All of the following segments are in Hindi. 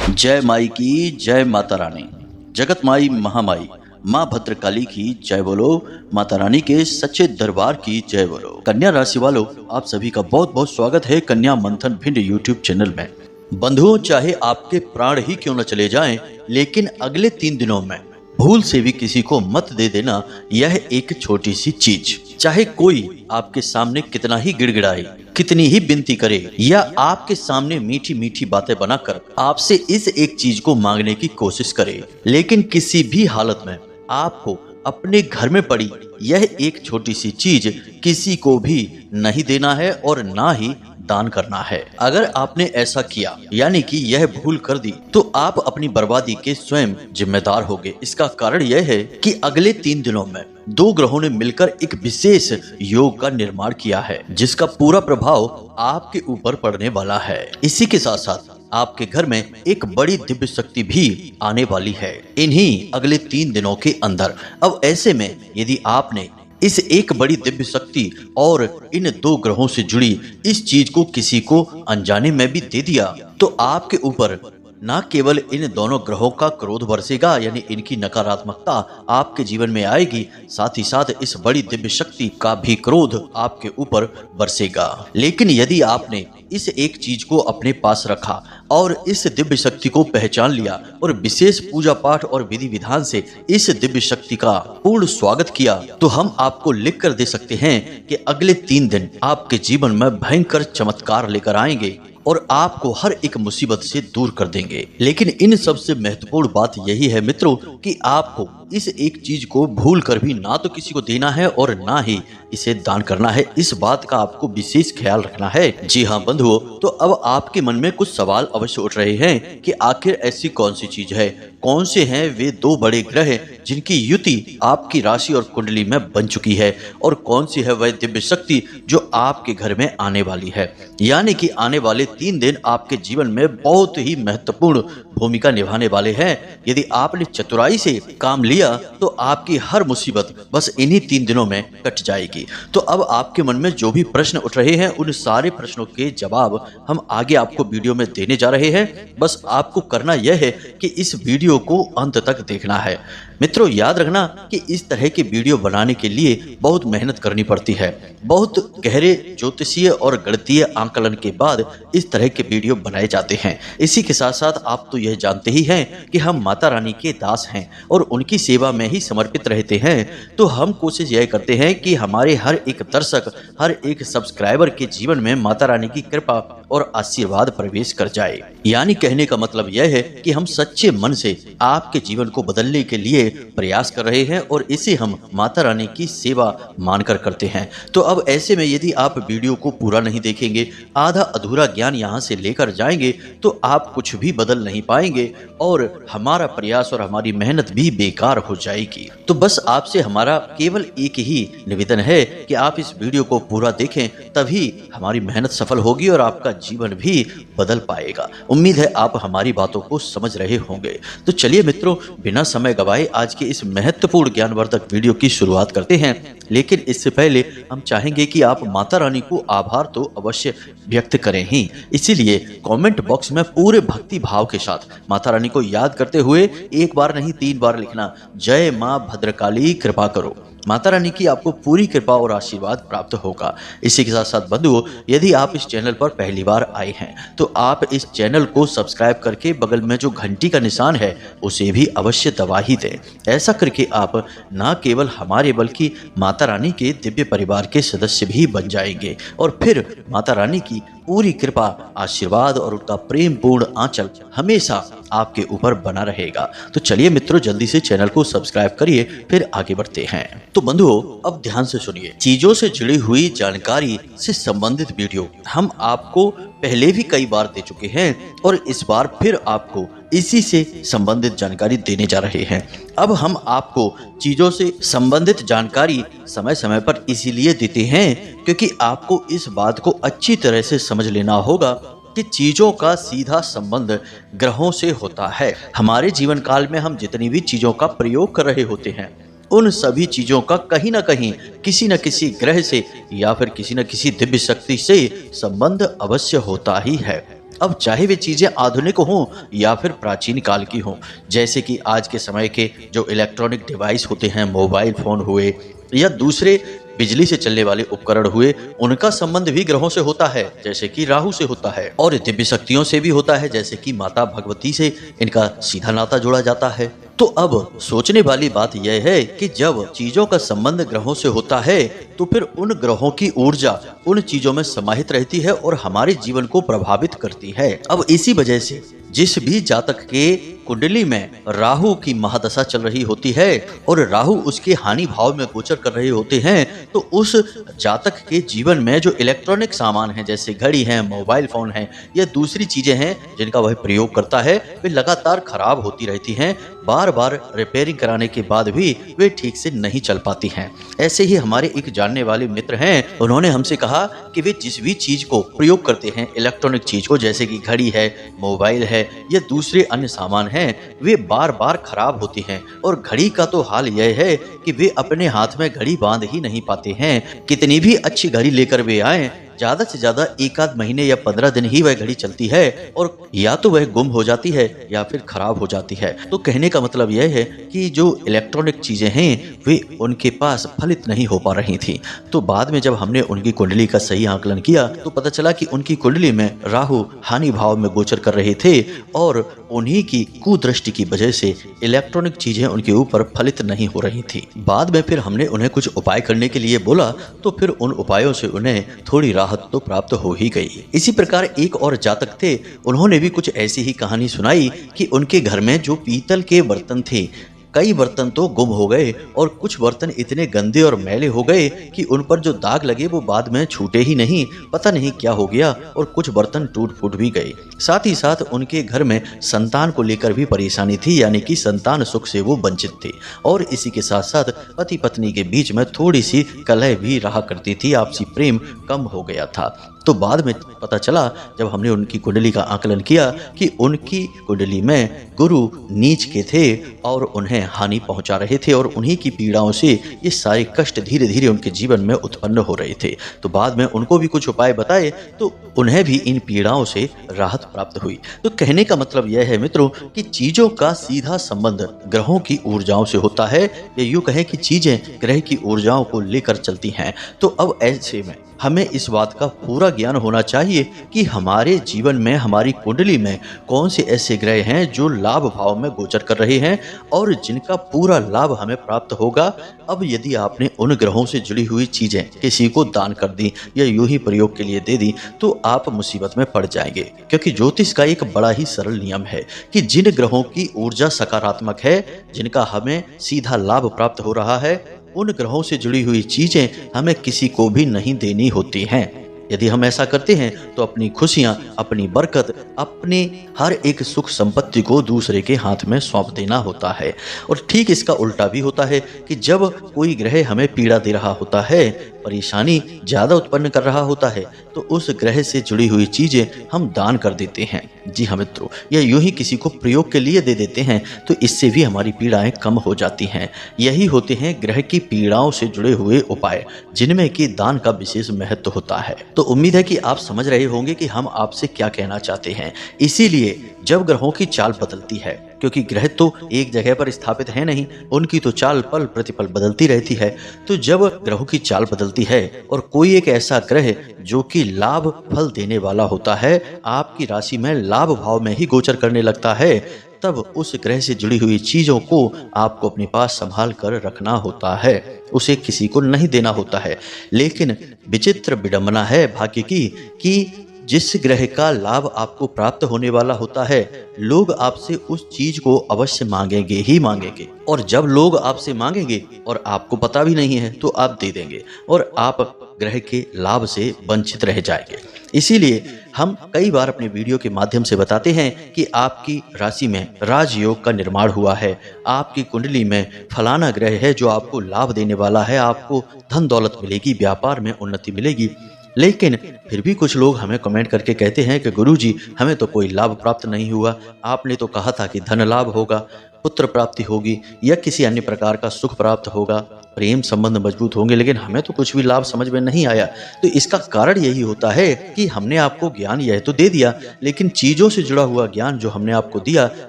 जय माई की जय माता रानी, जगत माई महामाई माँ भद्रकाली की जय बोलो, माता रानी के सच्चे दरबार की जय बोलो। कन्या राशि वालों, आप सभी का बहुत बहुत स्वागत है कन्या मंथन भिंड यूट्यूब चैनल में। बंधुओं, चाहे आपके प्राण ही क्यों न चले जाएं, लेकिन अगले 3 दिनों में भूल से भी किसी को मत दे देना यह एक छोटी सी चीज। चाहे कोई आपके सामने कितना ही गिड़गिड़ाए, कितनी ही विनती करे या आपके सामने मीठी मीठी बातें बनाकर आपसे इस एक चीज को मांगने की कोशिश करे, लेकिन किसी भी हालत में आपको अपने घर में पड़ी यह एक छोटी सी चीज किसी को भी नहीं देना है और ना ही दान करना है। अगर आपने ऐसा किया यानी कि यह भूल कर दी, तो आप अपनी बर्बादी के स्वयं जिम्मेदार होंगे। इसका कारण यह है कि अगले 3 दिनों में 2 ग्रहों ने मिलकर एक विशेष योग का निर्माण किया है, जिसका पूरा प्रभाव आपके ऊपर पड़ने वाला है। इसी के साथ साथ आपके घर में एक बड़ी दिव्य शक्ति भी आने वाली है इन्हीं अगले 3 दिनों के अंदर। अब ऐसे में यदि आपने इस एक बड़ी दिव्य शक्ति और इन 2 ग्रहों से जुड़ी इस चीज को किसी को अनजाने में भी दे दिया, तो आपके ऊपर न केवल इन दोनों ग्रहों का क्रोध बरसेगा, यानी इनकी नकारात्मकता आपके जीवन में आएगी, साथ ही साथ इस बड़ी दिव्य शक्ति का भी क्रोध आपके ऊपर बरसेगा। लेकिन यदि आपने इस एक चीज को अपने पास रखा और इस दिव्य शक्ति को पहचान लिया और विशेष पूजा पाठ और विधि विधान से इस दिव्य शक्ति का पूर्ण स्वागत किया, तो हम आपको लिख कर दे सकते हैं कि अगले 3 दिन आपके जीवन में भयंकर चमत्कार लेकर आएंगे और आपको हर एक मुसीबत से दूर कर देंगे। लेकिन इन सबसे महत्वपूर्ण बात यही है मित्रों कि आपको इस एक चीज को भूल कर भी ना तो किसी को देना है और ना ही इसे दान करना है। इस बात का आपको विशेष ख्याल रखना है। जी हाँ बंधुओं, तो अब आपके मन में कुछ सवाल अवश्य उठ रहे हैं कि आखिर ऐसी कौन सी चीज है, कौन से हैं वे 2 बड़े ग्रह जिनकी युति आपकी राशि और कुंडली में बन चुकी है, और कौन सी है वह दिव्य शक्ति जो आपके घर में आने वाली है। यानी कि आने वाले 3 दिन आपके जीवन में बहुत ही महत्वपूर्ण भूमिका निभाने वाले हैं। यदि आपने चतुराई से काम लिया तो आपकी हर मुसीबत बस इन्हीं 3 दिनों में कट जाएगी। तो अब आपके मन में जो भी प्रश्न उठ रहे हैं, उन सारे प्रश्नों के जवाब हम आगे आपको वीडियो में देने जा रहे हैं। बस आपको करना यह है कि इस वीडियो को अंत तक देखना है। मित्रों, याद रखना कि इस तरह के वीडियो बनाने के लिए बहुत मेहनत करनी पड़ती है। बहुत गहरे ज्योतिषीय और गणितीय आंकलन के बाद इस तरह के वीडियो बनाए जाते हैं। इसी के साथ साथ आप तो यह जानते ही हैं कि हम माता रानी के दास हैं और उनकी सेवा में ही समर्पित रहते हैं। तो हम कोशिश यह करते हैं कि हमारे हर एक दर्शक, हर एक सब्सक्राइबर के जीवन में माता रानी की कृपा और आशीर्वाद प्रवेश कर जाए। यानी कहने का मतलब यह है कि हम सच्चे मन से आपके जीवन को बदलने के लिए प्रयास कर रहे हैं और इसे हम माता रानी की सेवा मानकर करते हैं। तो अब ऐसे में यदि आप वीडियो को पूरा नहीं देखेंगे, आधा अधूरा ज्ञान यहाँ से लेकर जाएंगे, तो आप कुछ भी बदल नहीं पाएंगे और हमारा प्रयास और हमारी मेहनत भी बेकार हो जाएगी। तो बस आपसे हमारा केवल एक ही निवेदन है कि आप इस वीडियो को पूरा देखें, तभी हमारी मेहनत सफल होगी और आपका जीवन भी बदल पाएगा। उम्मीद है आप हमारी बातों को समझ रहे होंगे। तो चलिए मित्रों, बिना समय गवाए आज के इस महत्वपूर्ण ज्ञानवर्धक वीडियो की शुरुआत करते हैं। लेकिन इससे पहले हम चाहेंगे कि आप माता रानी को आभार तो अवश्य व्यक्त करें ही। इसीलिए कमेंट बॉक्स में पूरे भक्ति भाव के साथ माता रानी को याद करते हुए एक बार नहीं 3 बार लिखना, जय माँ भद्रकाली कृपा करो। माता रानी की आपको पूरी कृपा और आशीर्वाद प्राप्त होगा। इसी के साथ साथ बंधुओं, यदि आप इस चैनल पर पहली बार आए हैं तो आप इस चैनल को सब्सक्राइब करके बगल में जो घंटी का निशान है उसे भी अवश्य दबा ही दें। ऐसा करके आप न केवल हमारे बल्कि माता रानी के दिव्य परिवार के सदस्य भी बन जाएंगे और फिर माता रानी की पूरी कृपा, आशीर्वाद और उनका प्रेम पूर्ण आंचल हमेशा आपके ऊपर बना रहेगा। तो चलिए मित्रों, जल्दी से चैनल को सब्सक्राइब करिए, फिर आगे बढ़ते हैं। तो बंधुओं, अब ध्यान से सुनिए। चीजों से जुड़ी हुई जानकारी से संबंधित वीडियो हम आपको पहले भी कई बार दे चुके हैं और इस बार फिर आपको इसी से संबंधित जानकारी देने जा रहे हैं। अब हम आपको चीजों से संबंधित जानकारी समय समय पर इसीलिए देते हैं क्योंकि आपको इस बात को अच्छी तरह से समझ लेना होगा कि चीजों का सीधा संबंध ग्रहों से होता है। हमारे जीवन काल में हम जितनी भी चीजों का प्रयोग कर रहे होते हैं, उन सभी चीजों का कहीं ना कहीं किसी न किसी ग्रह से या फिर किसी न किसी दिव्य शक्ति से संबंध अवश्य होता ही है। अब चाहे वे चीजें आधुनिक हों या फिर प्राचीन काल की हों, जैसे कि आज के समय के जो इलेक्ट्रॉनिक डिवाइस होते हैं, मोबाइल फोन हुए या दूसरे बिजली से चलने वाले उपकरण हुए, उनका संबंध भी ग्रहों से होता है, जैसे कि राहु से होता है, और दिव्य शक्तियों से भी होता है, जैसे कि माता भगवती से इनका सीधा नाता जोड़ा जाता है। तो अब सोचने वाली बात यह है कि जब चीजों का संबंध ग्रहों से होता है तो फिर उन ग्रहों की ऊर्जा उन चीजों में समाहित रहती है और हमारे जीवन को प्रभावित करती है। अब इसी वजह से जिस भी जातक के कुंडली में राहु की महादशा चल रही होती है और राहु उसके हानि भाव में गोचर कर रहे होते हैं, तो उस जातक के जीवन में जो इलेक्ट्रॉनिक सामान है, जैसे घड़ी है, मोबाइल फोन है या दूसरी चीजें हैं जिनका वह प्रयोग करता है, वे लगातार खराब होती रहती हैं। बार बार रिपेयरिंग कराने के बाद भी वे ठीक से नहीं चल पाती हैं। ऐसे ही हमारे एक जानने वाले मित्र हैं, उन्होंने हमसे कहा कि वे जिस भी चीज को प्रयोग करते हैं, इलेक्ट्रॉनिक चीज को, जैसे कि घड़ी है, मोबाइल है या दूसरे अन्य सामान हैं, वे बार बार खराब होती हैं। और घड़ी का तो हाल यह है कि वे अपने हाथ में घड़ी बांध ही नहीं पाते हैं। कितनी भी अच्छी घड़ी लेकर वे आए, ज्यादा से ज्यादा एक आध महीने या 15 दिन ही वह घड़ी चलती है और या तो वह गुम हो जाती है या फिर खराब हो जाती है। तो कहने का मतलब यह है कि जो इलेक्ट्रॉनिक चीजें हैं वे उनके पास फलित नहीं हो पा रही थी। तो बाद में जब हमने उनकी कुंडली का सही आकलन किया तो पता चला कि उनकी कुंडली में राहु हानि भाव में गोचर कर रहे थे और उन्हीं की कुदृष्टि की वजह से इलेक्ट्रॉनिक चीजें उनके ऊपर फलित नहीं हो रही थी। बाद में फिर हमने उन्हें कुछ उपाय करने के लिए बोला, तो फिर उन उपायों से उन्हें थोड़ी राहत तो प्राप्त हो ही गई। इसी प्रकार एक और जातक थे, उन्होंने भी कुछ ऐसी ही कहानी सुनाई कि उनके घर में जो पीतल के बर्तन थे, कई बर्तन तो गुम हो गए और कुछ बर्तन इतने गंदे और मैले हो गए कि उन पर जो दाग लगे वो बाद में छूटे ही नहीं। पता नहीं क्या हो गया और कुछ बर्तन टूट फूट भी गए। साथ ही साथ उनके घर में संतान को लेकर भी परेशानी थी, यानी कि संतान सुख से वो वंचित थे। और इसी के साथ साथ पति पत्नी के बीच में थोड़ी सी कलह भी रहा करती थी, आपसी प्रेम कम हो गया था। तो बाद में पता चला जब हमने उनकी कुंडली का आकलन किया कि उनकी कुंडली में गुरु नीच के थे और उन्हें हानि पहुंचा रहे थे और उन्हीं की पीड़ाओं से ये सारे कष्ट धीरे धीरे उनके जीवन में उत्पन्न हो रहे थे। तो बाद में उनको भी कुछ उपाय बताए तो उन्हें भी इन पीड़ाओं से राहत प्राप्त हुई। तो कहने का मतलब यह है मित्रों कि चीजों का सीधा संबंध ग्रहों की ऊर्जाओं से होता है, या यूं कहें कि चीजें ग्रह की ऊर्जाओं को लेकर चलती हैं। तो अब ऐसे में हमें इस बात का पूरा ज्ञान होना चाहिए कि हमारे जीवन में, हमारी कुंडली में कौन से ऐसे ग्रह हैं जो लाभ भाव में गोचर कर रहे हैं और जिनका पूरा लाभ हमें प्राप्त होगा। अब यदि आपने उन ग्रहों से जुड़ी हुई चीजें किसी को दान कर दी या यूं ही प्रयोग के लिए दे दी तो आप मुसीबत में पड़ जाएंगे, क्योंकि ज्योतिष का एक बड़ा ही सरल नियम है कि जिन ग्रहों की ऊर्जा सकारात्मक है, जिनका हमें सीधा लाभ प्राप्त हो रहा है, उन ग्रहों से जुड़ी हुई चीजें हमें किसी को भी नहीं देनी होती हैं। यदि हम ऐसा करते हैं तो अपनी खुशियां, अपनी बरकत, अपनी हर एक सुख संपत्ति को दूसरे के हाथ में सौंप देना होता है। और ठीक इसका उल्टा भी होता है कि जब कोई ग्रह हमें पीड़ा दे रहा होता है, परेशानी ज्यादा उत्पन्न कर रहा होता है, तो उस ग्रह से जुड़ी हुई चीजें हम दान कर देते हैं। जी हाँ मित्रों, या यूं ही किसी को प्रयोग के लिए दे देते हैं तो इससे भी हमारी पीड़ाएं कम हो जाती हैं। यही होते हैं ग्रह की पीड़ाओं से जुड़े हुए उपाय, जिनमें कि दान का विशेष महत्व होता है। तो उम्मीद है कि आप समझ रहे होंगे कि हम आपसे क्या कहना चाहते हैं। इसीलिए जब ग्रहों की चाल बदलती है, क्योंकि ग्रह तो एक जगह पर स्थापित है नहीं, उनकी तो चाल पल प्रतिपल बदलती रहती है। तो जब ग्रहों की चाल बदलती है और कोई एक ऐसा ग्रह जो कि लाभ फल देने वाला होता है आपकी राशि में लाभ भाव में ही गोचर करने लगता है, तब उस ग्रह से जुड़ी हुई चीजों को आपको अपने पास संभाल कर रखना होता है, उसे किसी को नहीं देना होता है। लेकिन विचित्र विडंबना है भाग्य की कि जिस ग्रह का लाभ आपको प्राप्त होने वाला होता है, लोग आपसे उस चीज को अवश्य मांगेंगे ही मांगेंगे। और जब लोग आपसे मांगेंगे और आपको पता भी नहीं है तो आप दे देंगे और आप ग्रह के लाभ से वंचित रह जाएंगे। इसीलिए हम कई बार अपने वीडियो के माध्यम से बताते हैं कि आपकी राशि में राजयोग का निर्माण हुआ है, आपकी कुंडली में फलाना ग्रह है जो आपको लाभ देने वाला है, आपको धन दौलत मिलेगी, व्यापार में उन्नति मिलेगी। लेकिन फिर भी कुछ लोग हमें कमेंट करके कहते हैं कि गुरुजी हमें तो कोई लाभ प्राप्त नहीं हुआ, आपने तो कहा था कि धन लाभ होगा, पुत्र प्राप्ति होगी या किसी अन्य प्रकार का सुख प्राप्त होगा, प्रेम संबंध मजबूत होंगे, लेकिन हमें तो कुछ भी लाभ समझ में नहीं आया। तो इसका कारण यही होता है कि हमने आपको ज्ञान यह तो दे दिया, लेकिन चीजों से जुड़ा हुआ ज्ञान जो हमने आपको दिया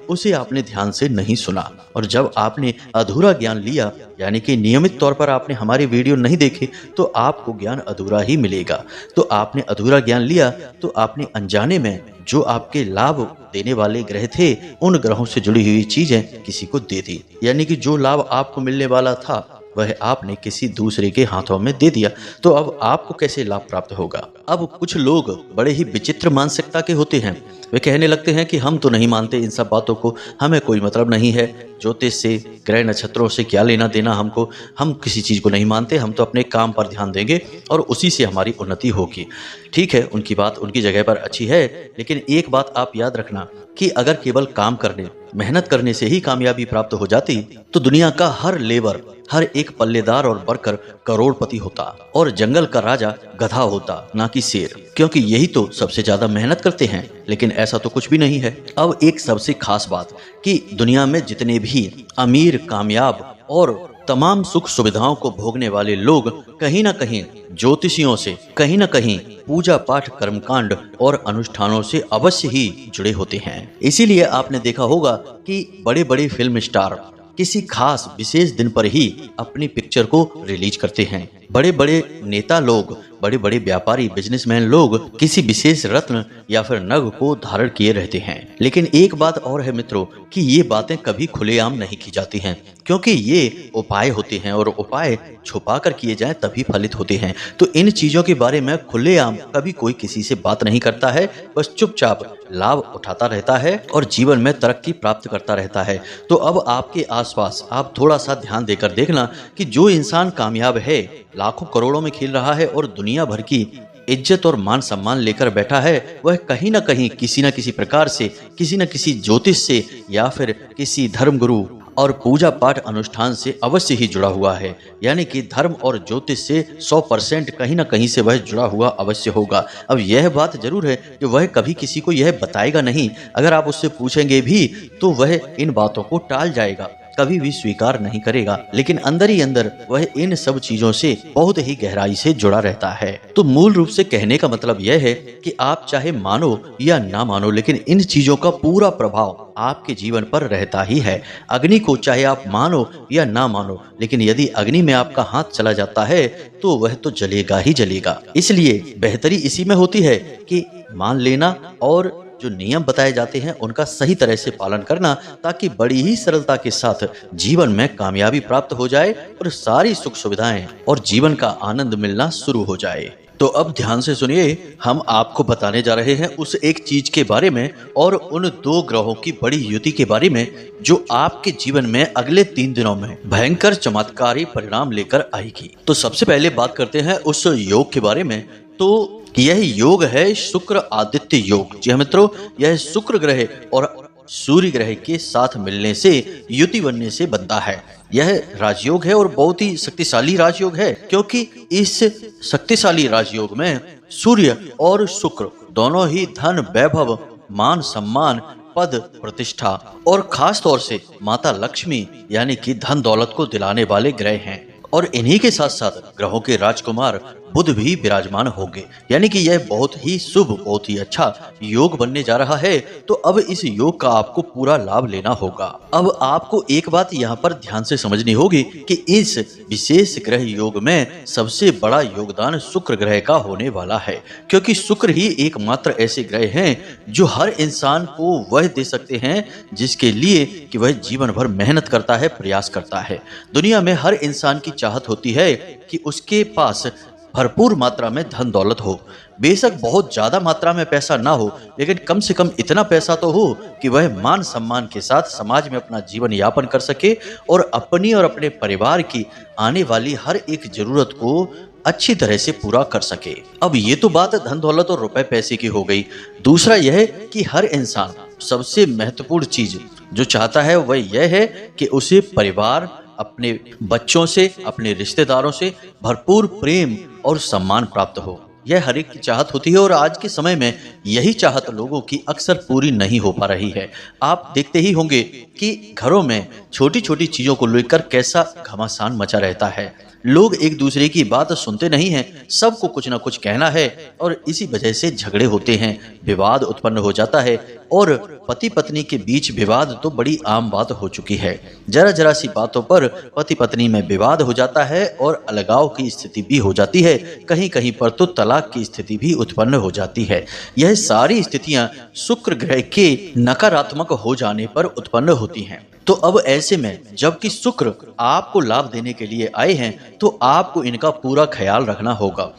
उसे आपने ध्यान से नहीं सुना। और जब आपने अधूरा ज्ञान लिया, यानी कि नियमित तौर पर आपने हमारे वीडियो नहीं देखे, तो आपको ज्ञान अधूरा ही मिलेगा। तो आपने अधूरा ज्ञान लिया तो आपने अनजाने में जो आपके लाभ देने वाले ग्रह थे, उन ग्रहों से जुड़ी हुई चीजें किसी को दे दी, यानी कि जो लाभ आपको मिलने वाला था वह आपने किसी दूसरे के हाथों में दे दिया। तो अब आपको कैसे लाभ प्राप्त होगा? अब कुछ लोग बड़े ही विचित्र मानसिकता के होते हैं। वे कहने लगते हैं कि हम तो नहीं मानते इन सब बातों को, हमें कोई मतलब नहीं है ज्योतिष से, ग्रह नक्षत्रों से क्या लेना देना हमको, हम किसी चीज को नहीं मानते, हम तो अपने काम पर ध्यान देंगे और उसी से हमारी उन्नति होगी। ठीक है, उनकी बात उनकी जगह पर अच्छी है, लेकिन एक बात आप याद रखना कि अगर केवल काम करने, मेहनत करने से ही कामयाबी प्राप्त हो जाती तो दुनिया का हर लेबर, हर एक पल्लेदार और वर्कर करोड़पति होता और जंगल का राजा गधा होता, ना कि शेर, क्योंकि यही तो सबसे ज्यादा मेहनत करते हैं। लेकिन ऐसा तो कुछ भी नहीं है। अब एक सबसे खास बात कि दुनिया में जितने भी अमीर, कामयाब और तमाम सुख सुविधाओं को भोगने वाले लोग कहीं ना कहीं ज्योतिषियों से, कहीं ना कहीं पूजा पाठ, कर्मकांड और अनुष्ठानों से अवश्य ही जुड़े होते हैं। इसीलिए आपने देखा होगा कि बड़े बड़े फिल्म स्टार किसी खास विशेष दिन पर ही अपनी पिक्चर को रिलीज करते हैं। बड़े बड़े नेता लोग, बड़े बड़े व्यापारी, बिजनेसमैन लोग किसी विशेष रत्न या फिर नग को धारण किए रहते हैं। लेकिन एक बात और है मित्रों कि ये बातें कभी खुलेआम नहीं की जाती हैं, क्योंकि ये उपाय होते हैं और उपाय छुपा कर किए जाएं तभी फलित होते हैं। तो इन चीजों के बारे में खुलेआम कभी कोई किसी से बात नहीं करता है, बस चुपचाप लाभ उठाता रहता है और जीवन में तरक्की प्राप्त करता रहता है। तो अब आपके आसपास आप थोड़ा सा ध्यान देकर देखना कि जो इंसान कामयाब है, लाखों करोड़ों में खेल रहा है और दुनिया भर की इज्जत और मान सम्मान लेकर बैठा है, वह कहीं ना कहीं किसी न किसी प्रकार से, किसी न किसी ज्योतिष से या फिर किसी धर्मगुरु और पूजा पाठ अनुष्ठान से अवश्य ही जुड़ा हुआ है। यानी कि धर्म और ज्योतिष से 100% कहीं ना कहीं से वह जुड़ा हुआ अवश्य होगा। अब यह बात जरूर है कि वह कभी किसी को यह बताएगा नहीं। अगर आप उससे पूछेंगे भी तो वह इन बातों को टाल जाएगा, कभी भी स्वीकार नहीं करेगा, लेकिन अंदर ही अंदर वह इन सब चीजों से बहुत ही गहराई से जुड़ा रहता है। तो मूल रूप से कहने का मतलब यह है कि आप चाहे मानो या ना मानो, लेकिन इन चीजों का पूरा प्रभाव आपके जीवन पर रहता ही है। अग्नि को चाहे आप मानो या ना मानो, लेकिन यदि अग्नि में आपका हाथ चला जाता है तो वह तो जलेगा ही जलेगा। इसलिए बेहतरी इसी में होती है कि मान लेना और जो नियम बताए जाते हैं उनका सही तरह से पालन करना, ताकि बड़ी ही सरलता के साथ जीवन में कामयाबी प्राप्त हो जाए और सारी सुख सुविधाएं और जीवन का आनंद मिलना शुरू हो जाए। तो अब ध्यान से सुनिए, हम आपको बताने जा रहे हैं उस एक चीज के बारे में और उन दो ग्रहों की बड़ी युति के बारे में जो आपके जीवन में अगले 3 दिनों में भयंकर चमत्कारी परिणाम लेकर आएगी। तो सबसे पहले बात करते हैं उस योग के बारे में। तो यह योग है शुक्र आदित्य योग। जी हाँ मित्रों, यह शुक्र ग्रह और सूर्य ग्रह के साथ मिलने से, युति बनने से बनता है। यह राजयोग है और बहुत ही शक्तिशाली राजयोग है, क्योंकि इस शक्तिशाली राजयोग में सूर्य और शुक्र दोनों ही धन, वैभव, मान सम्मान, पद, प्रतिष्ठा और खास तौर से माता लक्ष्मी यानी कि धन दौलत को दिलाने वाले ग्रह हैं। और इन्हीं के साथ साथ ग्रहों के राजकुमार बुध भी विराजमान होंगे। यानी कि यह बहुत ही शुभ, बहुत ही अच्छा योग बनने जा रहा है। तो अब इस योग का आपको पूरा लाभ लेना होगा। अब आपको एक बात यहाँ पर ध्यान से समझनी होगी कि इस विशेष ग्रह योग में सबसे बड़ा योगदान शुक्र ग्रह का होने वाला है, क्योंकि शुक्र ही एकमात्र ऐसे ग्रह हैं जो हर इंसान को वह दे सकते हैं जिसके लिए कि वह जीवन भर मेहनत करता है, प्रयास करता है। दुनिया में हर इंसान की चाहत होती है कि उसके पास भरपूर मात्रा में धन दौलत हो। बेशक बहुत ज्यादा मात्रा में पैसा ना हो, लेकिन कम से कम इतना पैसा तो हो कि वह मान सम्मान के साथ समाज में अपना जीवन यापन कर सके और अपनी और अपने परिवार की आने वाली हर एक जरूरत को अच्छी तरह से पूरा कर सके। अब ये तो बात धन दौलत और रुपए पैसे की हो गई। दूसरा यह कि हर इंसान सबसे महत्वपूर्ण चीज जो चाहता है वह यह है कि उसे परिवार, अपने बच्चों से, अपने रिश्तेदारों से भरपूर प्रेम और सम्मान प्राप्त हो। यह हर एक की चाहत होती है और आज के समय में यही चाहत लोगों की अक्सर पूरी नहीं हो पा रही है। आप देखते ही होंगे कि घरों में छोटी छोटी चीजों को लेकर कैसा घमासान मचा रहता है। लोग एक दूसरे की बात सुनते नहीं हैं, सबको कुछ ना कुछ कहना है और इसी वजह से झगड़े होते हैं, विवाद उत्पन्न हो जाता है और पति पत्नी के बीच विवाद तो बड़ी आम बात हो चुकी है। जरा जरा सी बातों पर पति पत्नी में विवाद हो जाता है और अलगाव की स्थिति भी हो जाती है, कहीं कहीं पर तो तलाक की स्थिति भी उत्पन्न हो जाती है। यह सारी स्थितियां शुक्र ग्रह के नकारात्मक हो जाने पर उत्पन्न होती हैं। तो अब ऐसे में जबकि शुक्र आपको लाभ देने के लिए आए हैं तो आपको इनका पूरा ख्याल रखना होगा।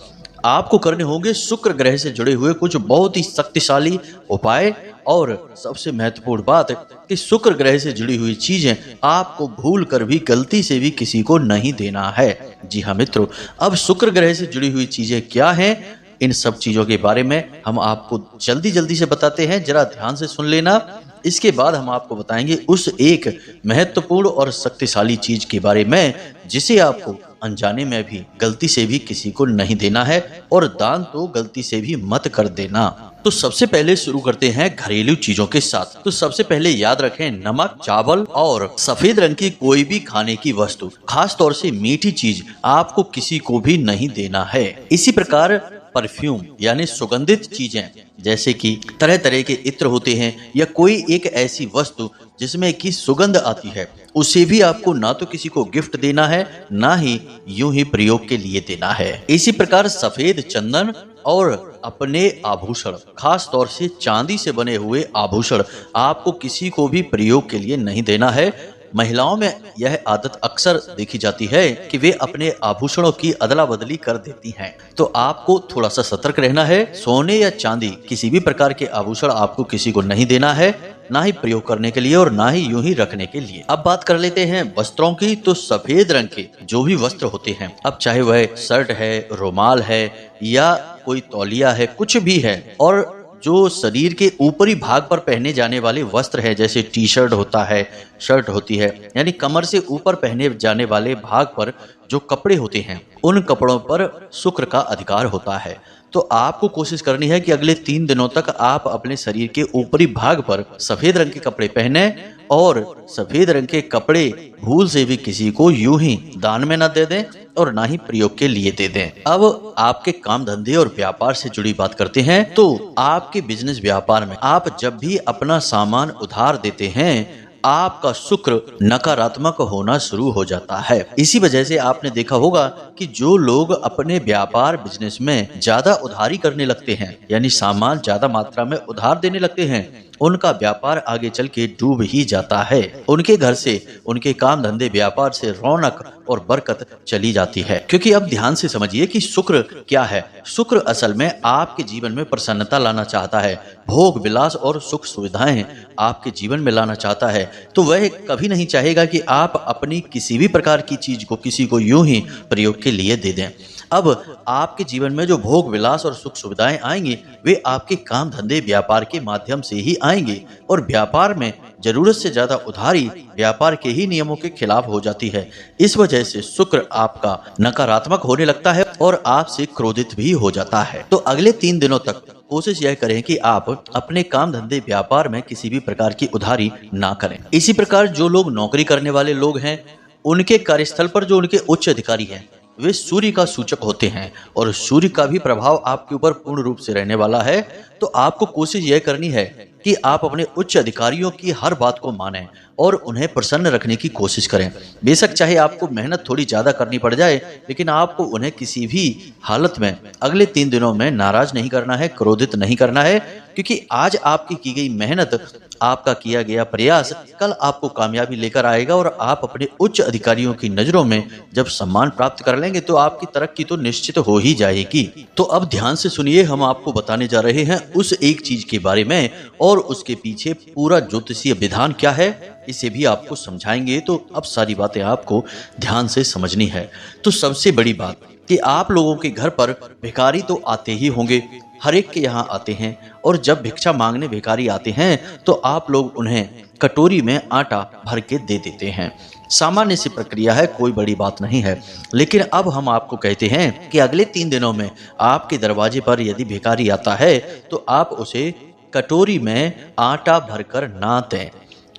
आपको करने होंगे शुक्र ग्रह से जुड़े हुए कुछ बहुत ही शक्तिशाली उपाय और सबसे महत्वपूर्ण बात कि शुक्र ग्रह से जुड़ी हुई चीजें आपको भूल कर भी गलती से भी किसी को नहीं देना है। जी हाँ मित्रों, अब शुक्र ग्रह से जुड़ी हुई चीजें क्या हैं, इन सब चीजों के बारे में हम आपको जल्दी जल्दी से बताते हैं, जरा ध्यान से सुन लेना। इसके बाद हम आपको बताएंगे उस एक महत्वपूर्ण और शक्तिशाली चीज के बारे में जिसे आपको अनजाने में भी गलती से भी किसी को नहीं देना है और दान तो गलती से भी मत कर देना। तो सबसे पहले शुरू करते हैं घरेलू चीजों के साथ। तो सबसे पहले याद रखें, नमक, चावल और सफेद रंग की कोई भी खाने की वस्तु, खास तौर से मीठी चीज आपको किसी को भी नहीं देना है। इसी प्रकार परफ्यूम यानी सुगंधित चीजें जैसे कि तरह तरह के इत्र होते हैं या कोई एक ऐसी वस्तु जिसमें की सुगंध आती है, उसे भी आपको ना तो किसी को गिफ्ट देना है ना ही यूं ही प्रयोग के लिए देना है। इसी प्रकार सफेद चंदन और अपने आभूषण, खास तौर से चांदी से बने हुए आभूषण आपको किसी को भी प्रयोग के लिए नहीं देना है। महिलाओं में यह आदत अक्सर देखी जाती है कि वे अपने आभूषणों की अदला बदली कर देती हैं, तो आपको थोड़ा सा सतर्क रहना है। सोने या चांदी किसी भी प्रकार के आभूषण आपको किसी को नहीं देना है, ना ही प्रयोग करने के लिए और ना ही यूं ही रखने के लिए। अब बात कर लेते हैं वस्त्रों की। तो सफेद रंग के जो भी वस्त्र होते हैं, अब चाहे वह शर्ट है, रुमाल है या कोई तौलिया है, कुछ भी है, और जो शरीर के ऊपरी भाग पर पहने जाने वाले वस्त्र है, जैसे टी शर्ट होता है, शर्ट होती है, यानी कमर से ऊपर पहने जाने वाले भाग पर जो कपड़े होते हैं, उन कपड़ों पर शुक्र का अधिकार होता है। तो आपको कोशिश करनी है कि अगले 3 दिनों तक आप अपने शरीर के ऊपरी भाग पर सफेद रंग के कपड़े पहने और सफेद रंग के कपड़े भूल से भी किसी को यूं ही दान में न दे दें और ना ही प्रयोग के लिए दे दें। अब आपके काम धंधे और व्यापार से जुड़ी बात करते हैं। तो आपके बिजनेस व्यापार में आप जब भी अपना सामान उधार देते हैं, आपका शुक्र नकारात्मक होना शुरू हो जाता है। इसी वजह से आपने देखा होगा कि जो लोग अपने व्यापार बिजनेस में ज्यादा उधारी करने लगते हैं, यानी सामान ज्यादा मात्रा में उधार देने लगते हैं, उनका व्यापार आगे चल के डूब ही जाता है। उनके घर से, उनके काम धंधे व्यापार से रौनक और बरकत चली जाती है। क्योंकि अब ध्यान से समझिए कि शुक्र क्या है। शुक्र असल में आपके जीवन में प्रसन्नता लाना चाहता है, भोग विलास और सुख सुविधाएं आपके जीवन में लाना चाहता है। तो वह कभी नहीं चाहेगा कि आप अपनी किसी भी प्रकार की चीज को किसी को यूं ही प्रयोग के लिए दे दें। अब आपके जीवन में जो भोग विलास और सुख सुविधाएं आएंगी, वे आपके काम धंधे व्यापार के माध्यम से ही आएंगी, और व्यापार में जरूरत से ज्यादा उधारी व्यापार के ही नियमों के खिलाफ हो जाती है। इस वजह से शुक्र आपका नकारात्मक होने लगता है और आपसे क्रोधित भी हो जाता है। तो अगले 3 दिनों तक कोशिश यह करें कि आप अपने काम धंधे व्यापार में किसी भी प्रकार की उधारी ना करें। इसी प्रकार जो लोग नौकरी करने वाले लोग हैं, उनके कार्यस्थल पर जो उनके उच्च अधिकारी हैं, वे सूर्य का सूचक होते हैं और सूर्य का भी प्रभाव आपके ऊपर पूर्ण रूप से रहने वाला है। तो आपको कोशिश यह करनी है कि आप अपने उच्च अधिकारियों की हर बात को मानें और उन्हें प्रसन्न रखने की कोशिश करें। बेशक चाहे आपको मेहनत थोड़ी ज्यादा करनी पड़ जाए, लेकिन आपको उन्हें किसी भी हालत में अगले 3 दिनों में नाराज नहीं करना है, क्रोधित नहीं करना है, क्योंकि आज आपकी की गई मेहनत, आपका किया गया प्रयास कल आपको कामयाबी लेकर आएगा और आप अपने उच्च अधिकारियों की नजरों में जब सम्मान प्राप्त कर लेंगे तो आपकी तरक्की तो निश्चित हो ही जाएगी। तो अब ध्यान से सुनिए, हम आपको बताने जा रहे हैं उस एक चीज के बारे में और उसके पीछे पूरा ज्योतिषीय विधान क्या है, इसे भी आपको समझाएंगे। तो अब सारी बातें आपको ध्यान से समझनी है। तो सबसे बड़ी बात कि आप लोगों के घर पर भिखारी तो आते ही होंगे, हर एक के यहाँ आते हैं, और जब भिक्षा मांगने भिखारी आते हैं तो आप लोग उन्हें कटोरी में आटा भर के दे देते हैं। सामान्य सी प्रक्रिया है, कोई बड़ी बात नहीं है। लेकिन अब हम आपको कहते हैं कि अगले 3 दिनों में आपके दरवाजे पर यदि भिखारी आता है तो आप उसे कटोरी में आटा भरकर ना दें,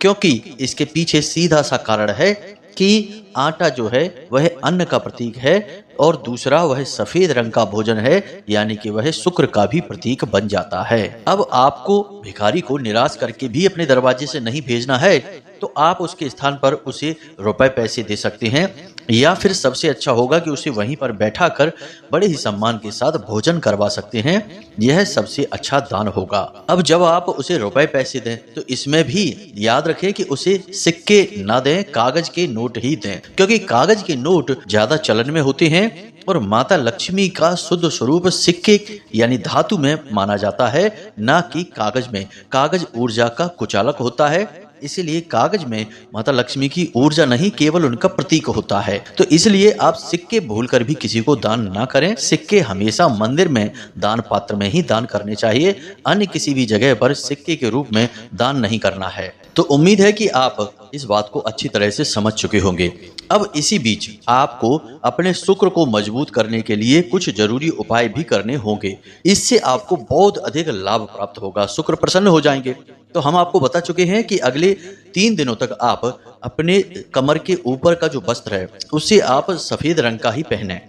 क्योंकि इसके पीछे सीधा सा कारण है कि आटा जो है वह अन्न का प्रतीक है और दूसरा वह सफेद रंग का भोजन है, यानी कि वह शुक्र का भी प्रतीक बन जाता है। अब आपको भिखारी को निराश करके भी अपने दरवाजे से नहीं भेजना है, तो आप उसके स्थान पर उसे रुपए पैसे दे सकते हैं, या फिर सबसे अच्छा होगा कि उसे वहीं पर बैठा कर बड़े ही सम्मान के साथ भोजन करवा सकते हैं। यह सबसे अच्छा दान होगा। अब जब आप उसे रुपए पैसे दें तो इसमें भी याद रखें कि उसे सिक्के ना दें, कागज के नोट ही दें, क्योंकि कागज के नोट ज्यादा चलन में होते हैं और माता लक्ष्मी का शुद्ध स्वरूप सिक्के यानी धातु में माना जाता है, ना कि कागज में। कागज ऊर्जा का कुचालक होता है, इसीलिए कागज में माता लक्ष्मी की ऊर्जा नहीं, केवल उनका प्रतीक होता है। तो इसलिए आप सिक्के भूलकर भी किसी को दान ना करें। सिक्के हमेशा मंदिर में दान पात्र में ही दान करने चाहिए, अन्य किसी भी जगह पर सिक्के के रूप में दान नहीं करना है। तो उम्मीद है कि आप इस बात को अच्छी तरह से समझ चुके होंगे। अब इसी बीच आपको अपने शुक्र को मजबूत करने के लिए कुछ जरूरी उपाय भी करने होंगे। इससे आपको बहुत अधिक लाभ प्राप्त होगा, शुक्र प्रसन्न हो जाएंगे। तो हम आपको बता चुके हैं कि अगले 3 दिनों तक आप अपने कमर के ऊपर का जो वस्त्र है उसे आप सफेद रंग का ही पहने।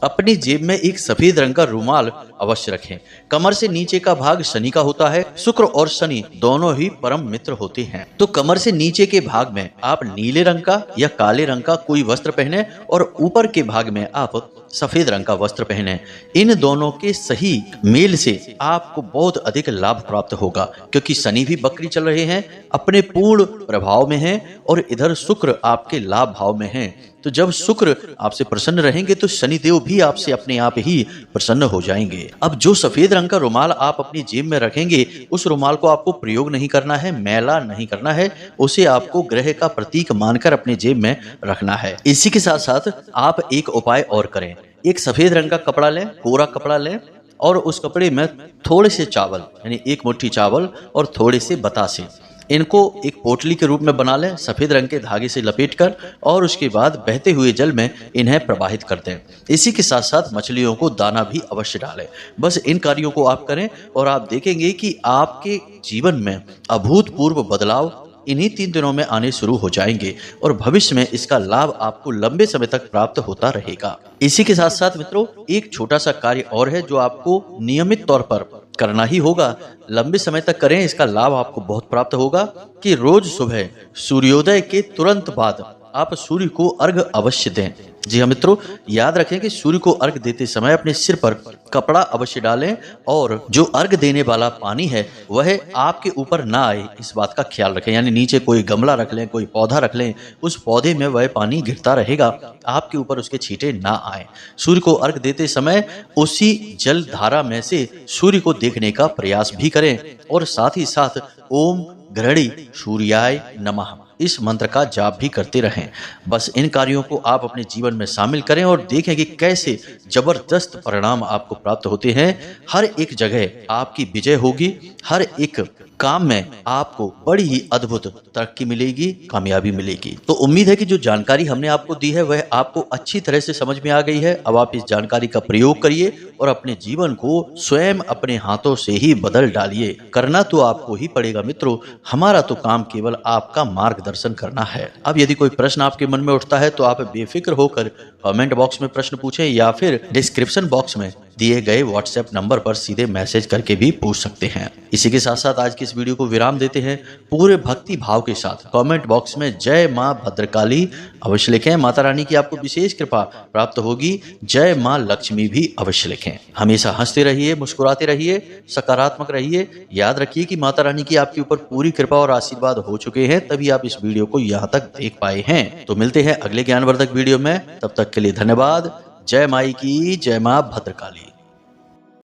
अपनी जेब में एक सफेद रंग का रुमाल अवश्य रखें। कमर से नीचे का भाग शनि का होता है। शुक्र और शनि दोनों ही परम मित्र होते हैं, तो कमर से नीचे के भाग में आप नीले रंग का या काले रंग का कोई वस्त्र पहने और ऊपर के भाग में आप सफेद रंग का वस्त्र पहने। इन दोनों के सही मेल से आपको बहुत अधिक लाभ प्राप्त होगा, क्योंकि शनि भी बकरी चल रहे हैं, अपने पूर्ण प्रभाव में हैं, और इधर शुक्र आपके लाभ भाव में हैं। तो जब शुक्र आपसे प्रसन्न रहेंगे तो शनिदेव भी आपसे अपने आप ही प्रसन्न हो जाएंगे। अब जो सफेद रंग का रुमाल आप अपनी जेब में रखेंगे, उस रुमाल को आपको प्रयोग नहीं करना है, मैला नहीं करना है, उसे आपको ग्रह का प्रतीक मानकर अपने जेब में रखना है। इसी के साथ साथ आप एक उपाय और करें। एक सफेद रंग का कपड़ा लें, कोरा कपड़ा लें, और उस कपड़े में थोड़े से चावल यानी 1 मुट्ठी चावल और थोड़े से बतासे, इनको एक पोटली के रूप में बना लें, सफेद रंग के धागे से लपेटकर, और उसके बाद बहते हुए जल में इन्हें प्रवाहित कर दें। इसी के साथ साथ मछलियों को दाना भी अवश्य डालें। बस इन कार्यों को आप करें और आप देखेंगे कि आपके जीवन में अभूतपूर्व बदलाव इन्हीं 3 दिनों में आने शुरू हो जाएंगे और भविष्य में इसका लाभ आपको लंबे समय तक प्राप्त होता रहेगा। इसी के साथ साथ मित्रों, एक छोटा सा कार्य और है जो आपको नियमित तौर पर करना ही होगा, लंबे समय तक करें, इसका लाभ आपको बहुत प्राप्त होगा, कि रोज सुबह सूर्योदय के तुरंत बाद आप सूर्य को अर्घ अवश्य दें। जी हाँ मित्रों, याद रखें कि सूर्य को अर्घ देते समय अपने सिर पर कपड़ा अवश्य डालें, और जो अर्घ देने वाला पानी है वह आपके ऊपर ना आए, इस बात का ख्याल रखें। यानी नीचे कोई गमला रख लें, कोई पौधा रख लें, उस पौधे में वह पानी गिरता रहेगा, आपके ऊपर उसके छींटे ना आए। सूर्य को अर्घ देते समय उसी जल धारा में से सूर्य को देखने का प्रयास भी करें, और साथ ही साथ ओम घृणी सूर्याय नमः इस मंत्र का जाप भी करते रहें। बस इन कार्यों को आप अपने जीवन में शामिल करें और देखें कि कैसे जबरदस्त परिणाम आपको प्राप्त होते हैं। हर एक जगह आपकी विजय होगी, हर एक काम में आपको बड़ी ही अद्भुत तरक्की मिलेगी, कामयाबी मिलेगी। तो उम्मीद है कि जो जानकारी हमने आपको दी है वह आपको अच्छी तरह से समझ में आ गई है। अब आप इस जानकारी का प्रयोग करिए और अपने जीवन को स्वयं अपने हाथों से ही बदल डालिए। करना तो आपको ही पड़ेगा मित्रों, हमारा तो काम केवल आपका मार्गदर्शन करना है। अब यदि कोई प्रश्न आपके मन में उठता है तो आप बेफिक्र होकर कमेंट बॉक्स में प्रश्न पूछें, या फिर डिस्क्रिप्शन बॉक्स में दिए गए व्हाट्सएप नंबर पर सीधे मैसेज करके भी पूछ सकते हैं। इसी के साथ साथ आज की इस वीडियो को विराम देते हैं। पूरे भक्ति भाव के साथ कमेंट बॉक्स में जय मां भद्रकाली अवश्य लिखें। माता रानी की आपको विशेष कृपा प्राप्त होगी। जय मां लक्ष्मी भी अवश्य लिखें। हमेशा हंसते रहिए, मुस्कुराते रहिए, सकारात्मक रहिए। याद रखिए कि माता रानी की आपके ऊपर पूरी कृपा और आशीर्वाद हो चुके हैं, तभी आप इस वीडियो को यहाँ तक देख पाए हैं। तो मिलते हैं अगले ज्ञानवर्धक वीडियो में, तब तक के लिए धन्यवाद। जय माई की, जय मां भद्रकाली।